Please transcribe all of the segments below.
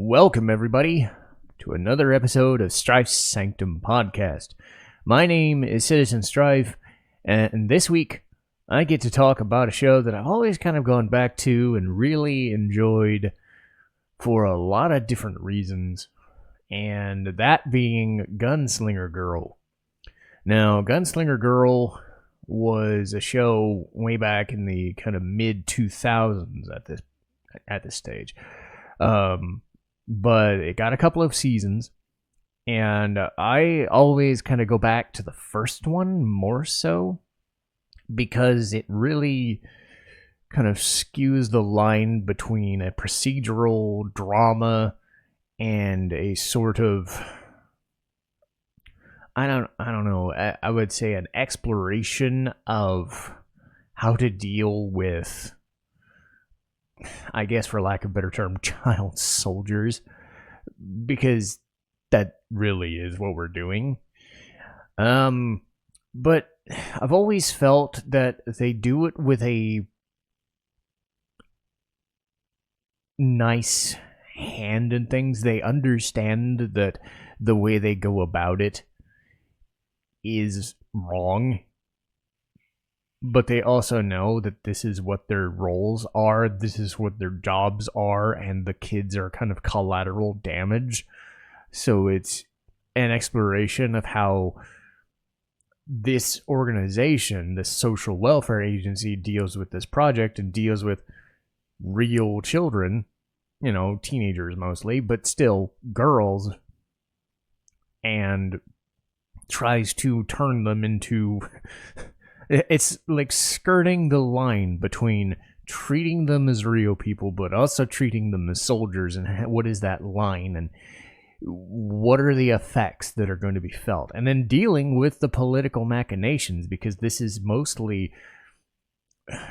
Welcome, everybody, to another episode of Strife's Sanctum podcast. My name is Citizen Strife, and this week I get to talk about a show that I've always kind of gone back to and really enjoyed for a lot of different reasons, and that being Gunslinger Girl. Now, Gunslinger Girl was a show way back in the kind of mid-2000s at this stage. But it got a couple of seasons, and I always kind of go back to the first one more so because it really kind of skews the line between a procedural drama and a sort of, I don't know, I would say an exploration of how to deal with, I guess for lack of a better term, child soldiers, because that really is what we're doing. But I've always felt that they do it with a nice hand in things. They understand that the way they go about it is wrong, but they also know that this is what their roles are, this is what their jobs are, and the kids are kind of collateral damage. So it's an exploration of how this organization, this social welfare agency, deals with this project and deals with real children, teenagers mostly, but still girls, and tries to turn them into... It's like skirting the line between treating them as real people, but also treating them as soldiers. And what is that line? And what are the effects that are going to be felt? And then dealing with the political machinations, because this is mostly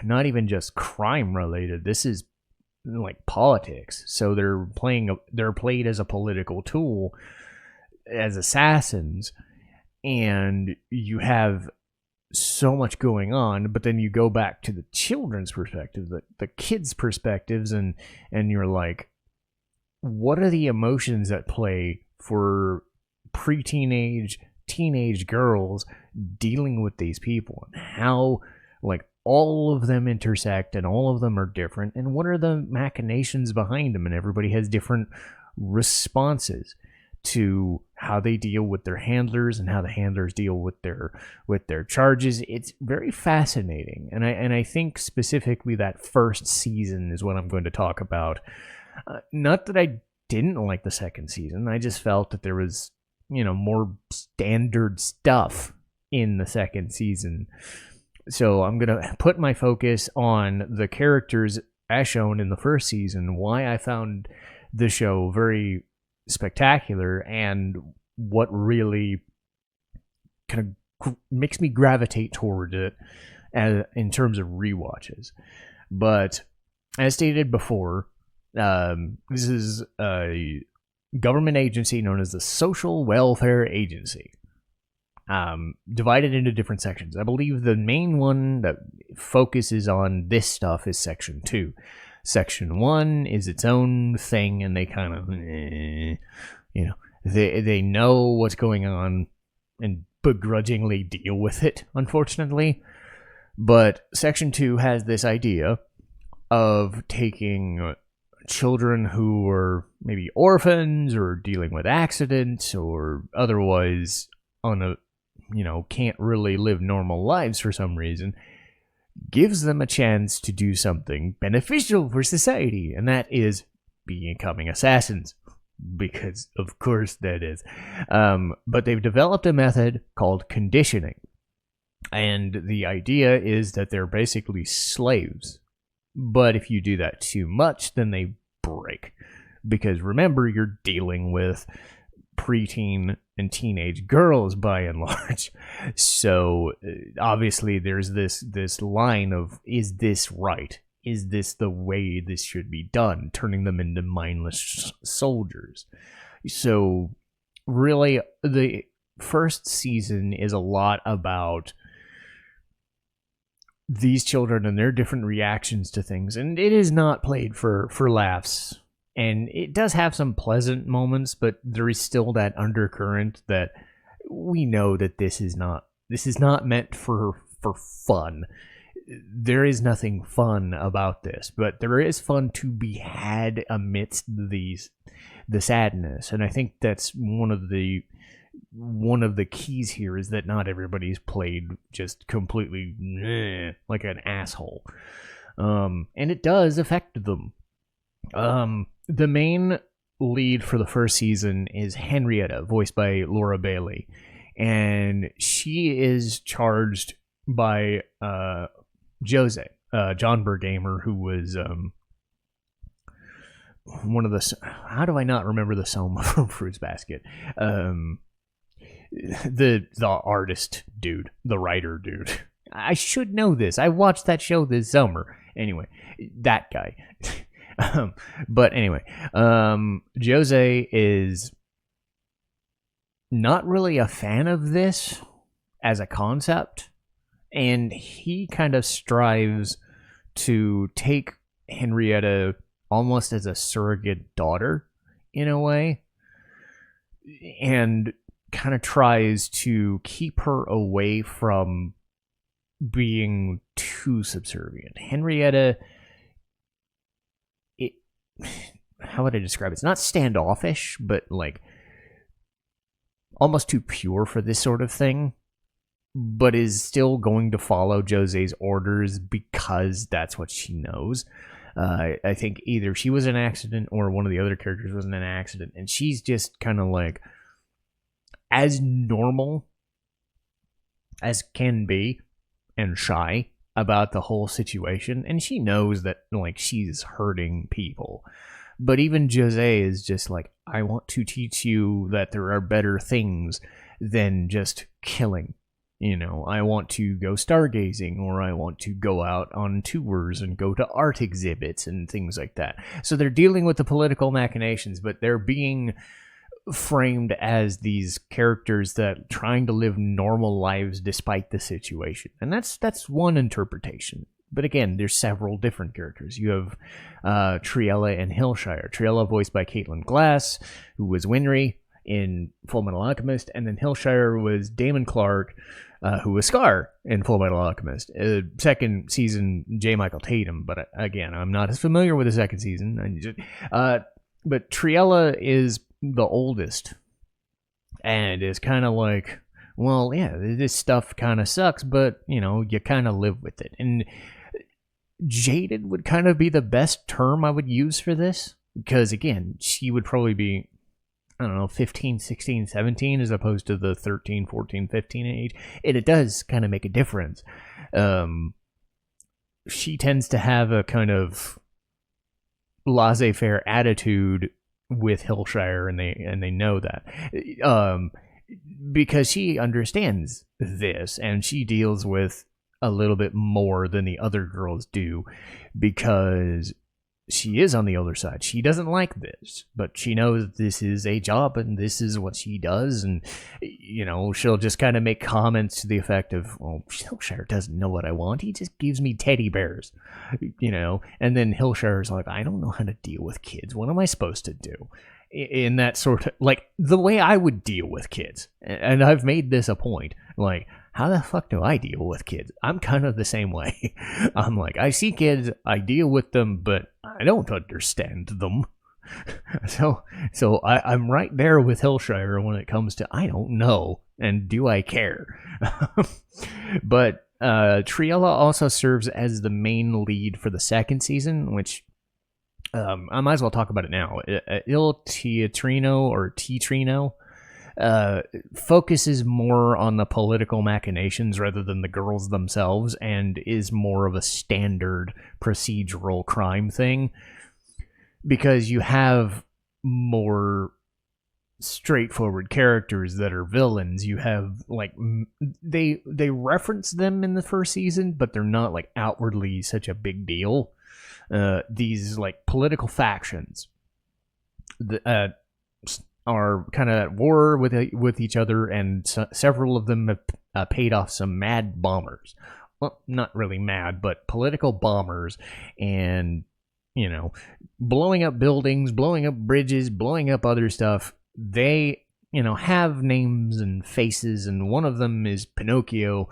not even just crime related. This is like politics. So they're played as a political tool, as assassins, and you have so much going on, but then you go back to the children's perspective, the kids' perspectives, and you're like, what are the emotions at play for teenage girls dealing with these people, and how like all of them intersect and all of them are different, and what are the machinations behind them, and everybody has different responses to how they deal with their handlers and how the handlers deal with their charges. It's very fascinating, and I think specifically that first season is what I'm going to talk about. Not that I didn't like the second season, I just felt that there was more standard stuff in the second season. So I'm gonna put my focus on the characters as shown in the first season, why I found the show very spectacular, and what really kind of makes me gravitate toward it in terms of rewatches. But as stated before, this is a government agency known as the Social Welfare Agency, divided into different sections. I believe the main one that focuses on this stuff is Section 2. Section 1 is its own thing, and they kind of, they know what's going on and begrudgingly deal with it, unfortunately. But Section 2 has this idea of taking children who are maybe orphans or dealing with accidents or otherwise can't really live normal lives for some reason, gives them a chance to do something beneficial for society, and that is becoming assassins, because of course that is. But they've developed a method called conditioning, and the idea is that they're basically slaves, but if you do that too much, then they break, because remember, you're dealing with preteen and teenage girls by and large. So obviously there's this line of, is this right? Is this the way this should be done? Turning them into mindless soldiers. So really the first season is a lot about these children and their different reactions to things, and it is not played for laughs And it does have some pleasant moments, but there is still that undercurrent that we know that this is not meant for fun. There is nothing fun about this, but there is fun to be had amidst the sadness. And I think that's one of the keys here, is that not everybody's played just completely like an asshole. And it does affect them. The main lead for the first season is Henrietta, voiced by Laura Bailey, and she is charged by Jose, John Bergamer, who was one of the... How do I not remember the Soma from Fruits Basket? The artist dude, the writer dude. I should know this. I watched that show this summer. Anyway, that guy. But anyway, Jose is not really a fan of this as a concept, and he kind of strives to take Henrietta almost as a surrogate daughter in a way, and kind of tries to keep her away from being too subservient. Henrietta, how would I describe it? It's not standoffish, but like almost too pure for this sort of thing, but is still going to follow Jose's orders because that's what she knows. I think either she was an accident or one of the other characters was an accident, and she's just kind of like as normal as can be and shy about the whole situation, and she knows that like she's hurting people. But even Jose is just like, I want to teach you that there are better things than just killing. You know, I want to go stargazing, or I want to go out on tours and go to art exhibits and things like that. So they're dealing with the political machinations, but they're being framed as these characters that trying to live normal lives despite the situation. And that's one interpretation. But again, there's several different characters. You have Triella and Hillshire. Triella voiced by Caitlin Glass, who was Winry in Fullmetal Alchemist, and then Hillshire was Damon Clark, who was Scar in Fullmetal Alchemist. Second season, J. Michael Tatum, but again, I'm not as familiar with the second season. But Triella is the oldest, and is kind of like, well, yeah, this stuff kind of sucks, but, you know, you kind of live with it. And jaded would kind of be the best term I would use for this, because, again, she would probably be, I don't know, 15, 16, 17, as opposed to the 13, 14, 15 age. And it does kind of make a difference. She tends to have a kind of laissez-faire attitude with Hillshire, and they know that. Because she understands this, and she deals with a little bit more than the other girls do, because she is on the other side. She doesn't like this, but she knows this is a job and this is what she does. And, you know, she'll just kind of make comments to the effect of, well, Hillshire doesn't know what I want. He just gives me teddy bears, you know. And then Hillshire's like, I don't know how to deal with kids. What am I supposed to do? In that sort of, like, the way I would deal with kids. And I've made this a point. Like, how the fuck do I deal with kids? I'm kind of the same way. I'm like, I see kids, I deal with them, but I don't understand them. So I'm right there with Hillshire when it comes to, I don't know, and do I care? But Triella also serves as the main lead for the second season, which I might as well talk about it now. Il Teatrino, or Teatrino, focuses more on the political machinations rather than the girls themselves, and is more of a standard procedural crime thing, because you have more straightforward characters that are villains. You have, like, they reference them in the first season, but they're not like outwardly such a big deal. These like political factions that are kind of at war with each other, and several of them have paid off some mad bombers. Well, not really mad, but political bombers, and blowing up buildings, blowing up bridges, blowing up other stuff. They, have names and faces, and one of them is Pinocchio.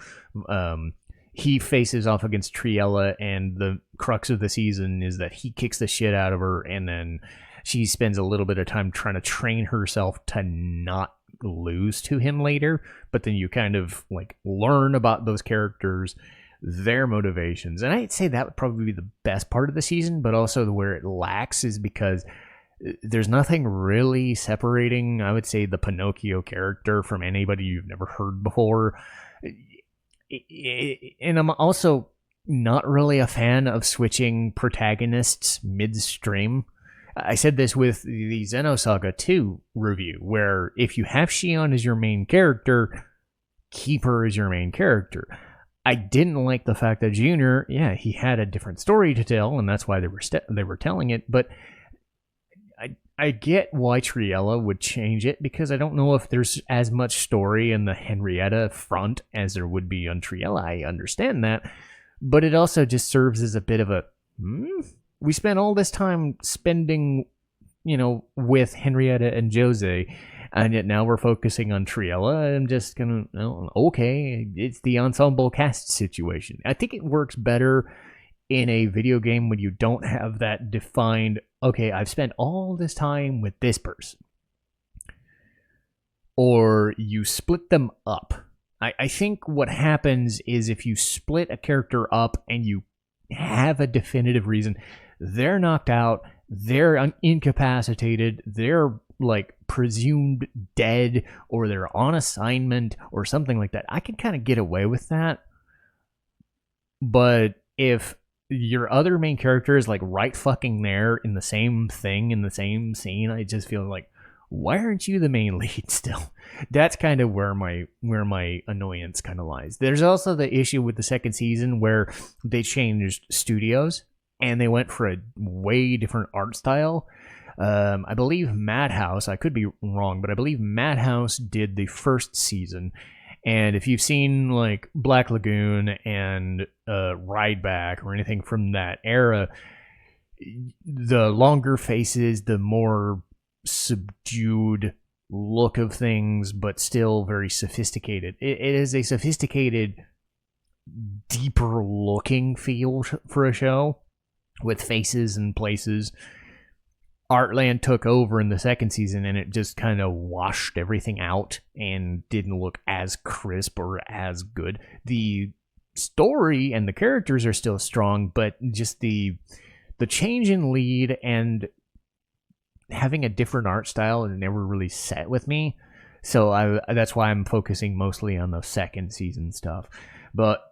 He faces off against Triella, and the crux of the season is that he kicks the shit out of her, and then she spends a little bit of time trying to train herself to not lose to him later. But then you kind of learn about those characters, their motivations, and I'd say that would probably be the best part of the season. But also where it lacks is because there's nothing really separating, I would say, the Pinocchio character from anybody you've never heard before. And I'm also not really a fan of switching protagonists midstream. I said this with the Xenosaga 2 review, where if you have Shion as your main character, keep her as your main character. I didn't like the fact that Junior, he had a different story to tell, and that's why they were telling it, but I get why Triella would change it, because I don't know if there's as much story in the Henrietta front as there would be on Triella. I understand that, but it also just serves as a bit of a, we spent all this time spending, with Henrietta and Jose, and yet now we're focusing on Triella. I'm just gonna, okay, it's the ensemble cast situation. I think it works better in a video game when you don't have that defined, okay, I've spent all this time with this person. Or you split them up. I think what happens is if you split a character up and you have a definitive reason, they're knocked out, they're incapacitated, they're presumed dead, or they're on assignment or something like that. I can kind of get away with that. But if your other main character is right fucking there in the same thing, in the same scene, I just feel why aren't you the main lead still? That's kind of where my annoyance kind of lies. There's also the issue with the second season where they changed studios and they went for a way different art style. I believe Madhouse, I could be wrong, but I believe Madhouse did the first season. And if you've seen Black Lagoon and Rideback or anything from that era, the longer faces, the more subdued look of things, but still very sophisticated. It is a sophisticated, deeper looking feel for a show with faces and places. Artland took over in the second season, and it just kind of washed everything out and didn't look as crisp or as good. The story and the characters are still strong, but just the change in lead and having a different art style never really set with me. So that's why I'm focusing mostly on the second season stuff. But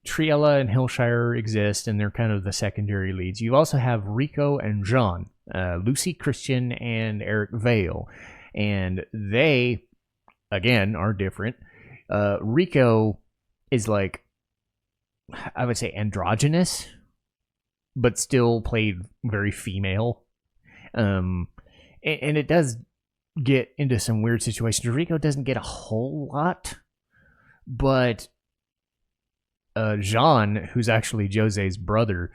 Triella and Hillshire exist, and they're kind of the secondary leads. You also have Rico and Jean, Lucy Christian and Eric Vale, and they, again, are different. Rico is I would say androgynous, but still played very female. And it does get into some weird situations. Rico doesn't get a whole lot, but Jean, who's actually Jose's brother,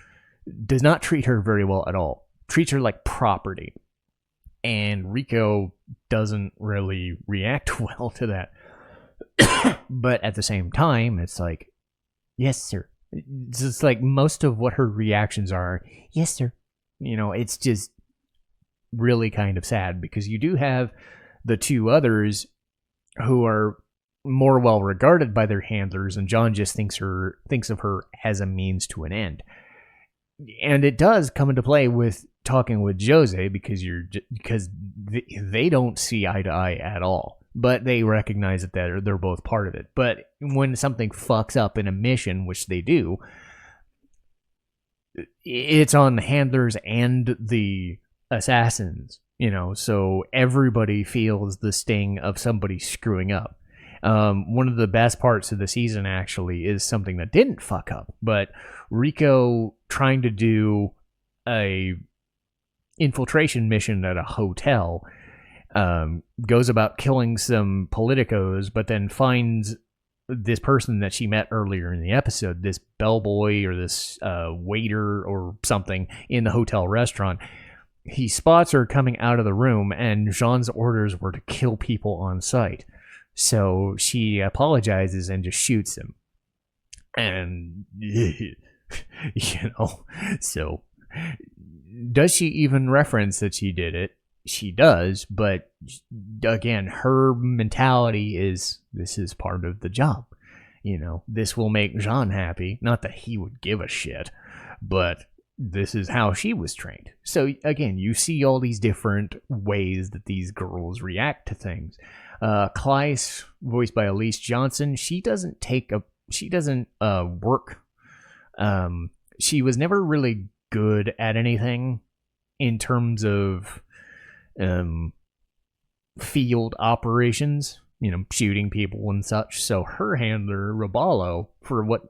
does not treat her very well at all. Treats her like property. And Rico doesn't really react well to that. But at the same time, it's yes, sir. It's just most of what her reactions are, yes, sir. It's just really kind of sad, because you do have the two others who are more well regarded by their handlers, and John just thinks of her as a means to an end. And it does come into play with talking with Jose, because they don't see eye to eye at all, but they recognize that they're both part of it. But when something fucks up in a mission, which they do, it's on the handlers and the assassins, so everybody feels the sting of somebody screwing up. One of the best parts of the season actually is something that didn't fuck up, but Rico trying to do a infiltration mission at a hotel, goes about killing some politicos, but then finds this person that she met earlier in the episode, this bellboy or this waiter or something in the hotel restaurant, he spots her coming out of the room, and Jean's orders were to kill people on sight. So she apologizes and just shoots him. And, so does she even reference that she did it? She does, but again, her mentality is, this is part of the job. This will make Jean happy. Not that he would give a shit, but this is how she was trained. So again, you see all these different ways that these girls react to things. Kleiss, voiced by Elise Johnson, she doesn't work. She was never really good at anything in terms of field operations, shooting people and such. So her handler, Roballo, for what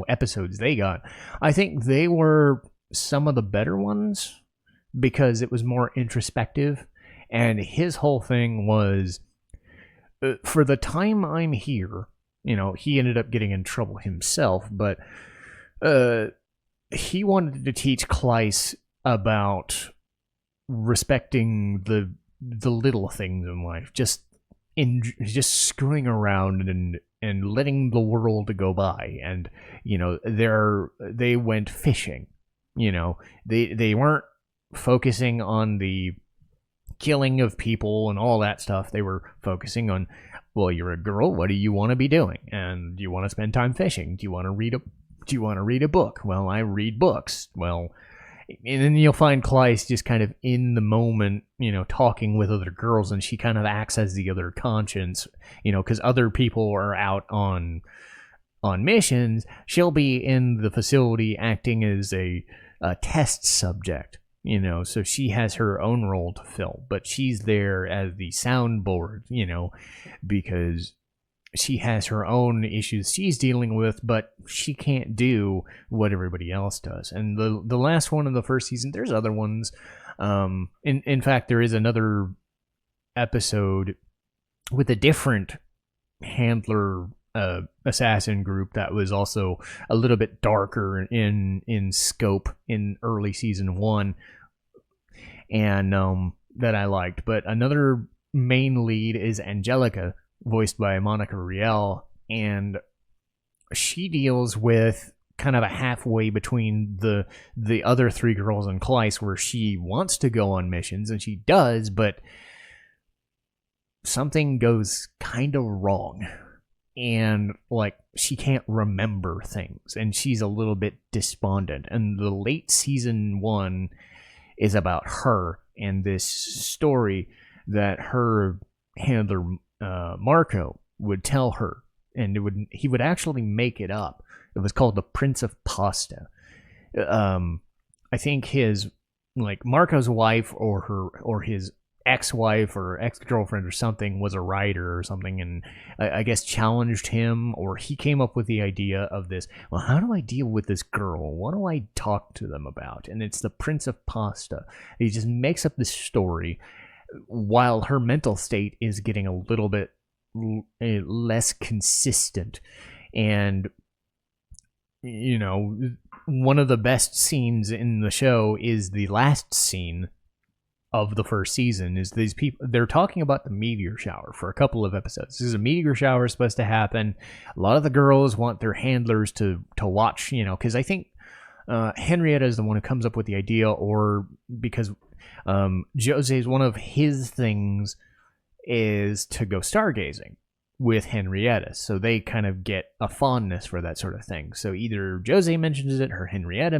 episodes they got, I think they were some of the better ones because it was more introspective, and his whole thing was, for the time I'm here, he ended up getting in trouble himself, but he wanted to teach Kleiss about respecting the little things in life, just screwing around and letting the world go by. And they went fishing. They weren't focusing on the killing of people and all that stuff. They were focusing on, well, you're a girl, what do you want to be doing? And do you want to spend time fishing? Do you want to read a book? Well, I read books. Well, and then you'll find Kleiss just kind of in the moment, talking with other girls, and she kind of acts as the other conscience, because other people are out on missions. She'll be in the facility acting as a test subject, so she has her own role to fill, but she's there as the soundboard, because she has her own issues she's dealing with, but she can't do what everybody else does. And the last one in the first season, there's other ones. In fact, there is another episode with a different handler assassin group that was also a little bit darker in scope in early season 1, and that I liked. But another main lead is Angelica, voiced by Monica Riel, and she deals with kind of a halfway between the other three girls in Kleiss, where she wants to go on missions, and she does, but something goes kind of wrong, and she can't remember things, and she's a little bit despondent. And the late season 1 is about her and this story that her handler Marco would tell her, and he would actually make it up. It was called the Prince of Pasta. I think his Marco's wife or his ex-wife or ex-girlfriend or something was a writer or something, and I guess challenged him, or he came up with the idea of this. Well, how do I deal with this girl? What do I talk to them about? And it's the Prince of Pasta. He just makes up this story while her mental state is getting a little bit less consistent. And one of the best scenes in the show is the last scene of the first season. Is these people, they're talking about the meteor shower for a couple of episodes. This is a meteor shower supposed to happen. A lot of the girls want their handlers to watch, because I think Henrietta is the one who comes up with the idea, or because Jose's one of his things is to go stargazing with Henrietta, so they kind of get a fondness for that sort of thing. So either Jose mentions it, or Henrietta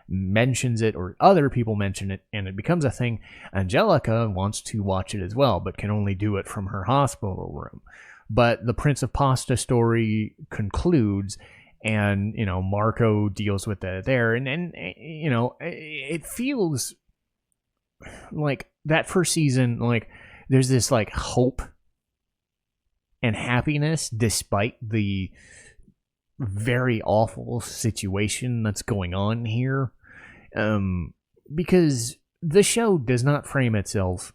mentions it, or other people mention it, and it becomes a thing. Angelica wants to watch it as well, but can only do it from her hospital room. But the Prince of Pasta story concludes, and Marco deals with that there, and it feels like that first season, there's this hope and happiness despite the very awful situation that's going on here, because the show does not frame itself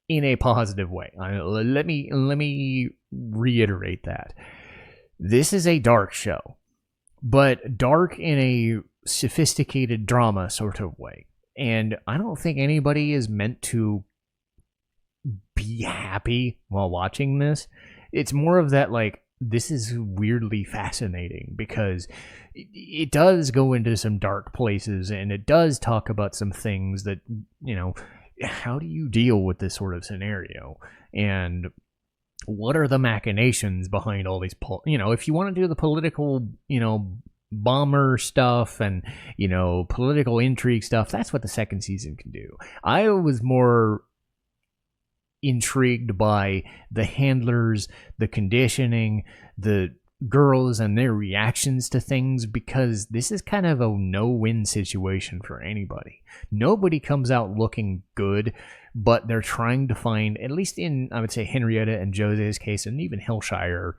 in a positive way. Let me reiterate that. This is a dark show, but dark in a sophisticated drama sort of way. And I don't think anybody is meant to be happy while watching this. It's more of that, like, this is weirdly fascinating because it does go into some dark places, and it does talk about some things that, how do you deal with this sort of scenario? And what are the machinations behind all these, if you want to do the political, bomber stuff and, political intrigue stuff, that's what the second season can do. I was more intrigued by the handlers, the conditioning, the girls and their reactions to things, because this is kind of a no-win situation for anybody. Nobody comes out looking good, but they're trying to find, at least in, I would say, Henrietta and Jose's case, and even Hillshire,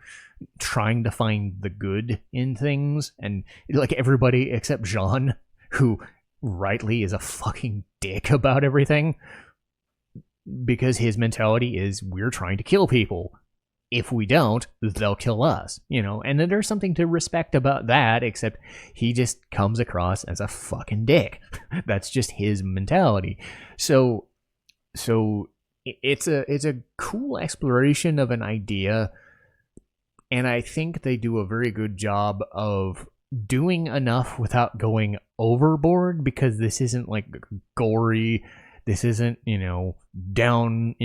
trying to find the good in things. And like everybody except Jean, who rightly is a fucking dick about everything, because his mentality is, we're trying to kill people. If we don't, they'll kill us, and then there's something to respect about that, except he just comes across as a fucking dick. That's just his mentality. So it's a cool exploration of an idea, and I think they do a very good job of doing enough without going overboard, because this isn't like gory, this isn't, down,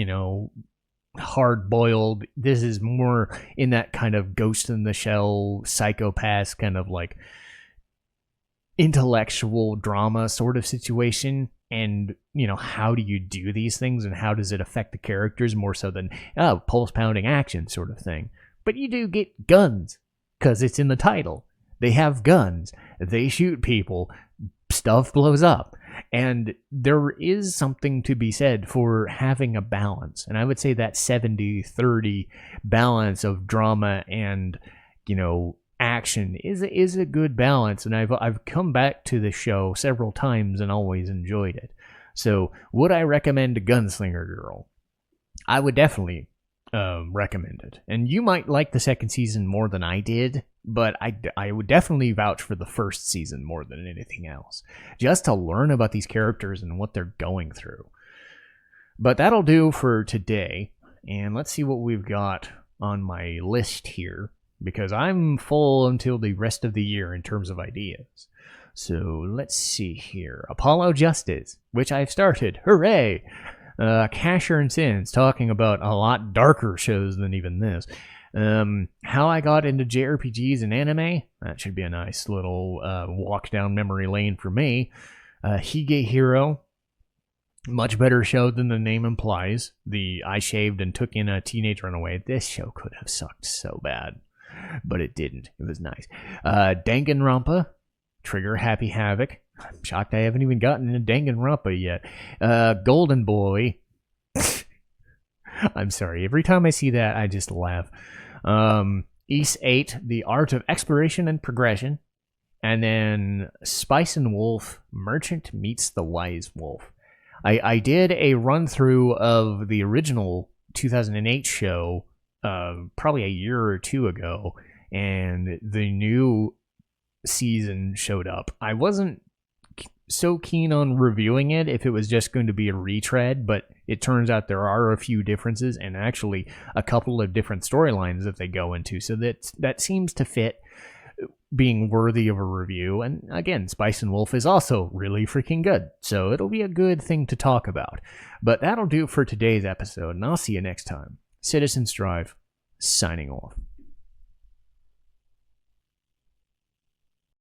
hard-boiled. This is more in that kind of Ghost in the Shell, Psychopath kind of like intellectual drama sort of situation. And, how do you do these things, and how does it affect the characters more so than pulse-pounding action sort of thing. But you do get guns, because it's in the title. They have guns. They shoot people. Stuff blows up. And there is something to be said for having a balance. And I would say that 70-30 balance of drama and, action is a good balance. And I've come back to the show several times and always enjoyed it. So would I recommend Gunslinger Girl? I would definitely recommend it. And you might like the second season more than I did, but I would definitely vouch for the first season more than anything else, just to learn about these characters and what they're going through. But that'll do for today, and let's see what we've got on my list here, because I'm full until the rest of the year in terms of ideas. So let's see here. Apollo Justice, which I've started. Hooray! Casshern Sins, talking about a lot darker shows than even this. How I got into JRPGs and anime, that should be a nice little walk down memory lane for me. Higehiro, much better show than the name implies. I shaved and took in a teenage runaway. This show could have sucked so bad, but it didn't. It was nice. Danganronpa, Trigger Happy Havoc. I'm shocked I haven't even gotten into Danganronpa yet. Golden Boy. I'm sorry. Every time I see that, I just laugh. East 8, The Art of Exploration and Progression. And then Spice and Wolf, Merchant Meets the Wise Wolf. I did a run-through of the original 2008 show probably a year or two ago, and the new season showed up. I wasn't so keen on reviewing it if it was just going to be a retread, but it turns out there are a few differences and actually a couple of different storylines that they go into, so that seems to fit being worthy of a review. And again, Spice and Wolf is also really freaking good, so it'll be a good thing to talk about. But that'll do for today's episode, and I'll see you next time. Citizen Strife, signing off.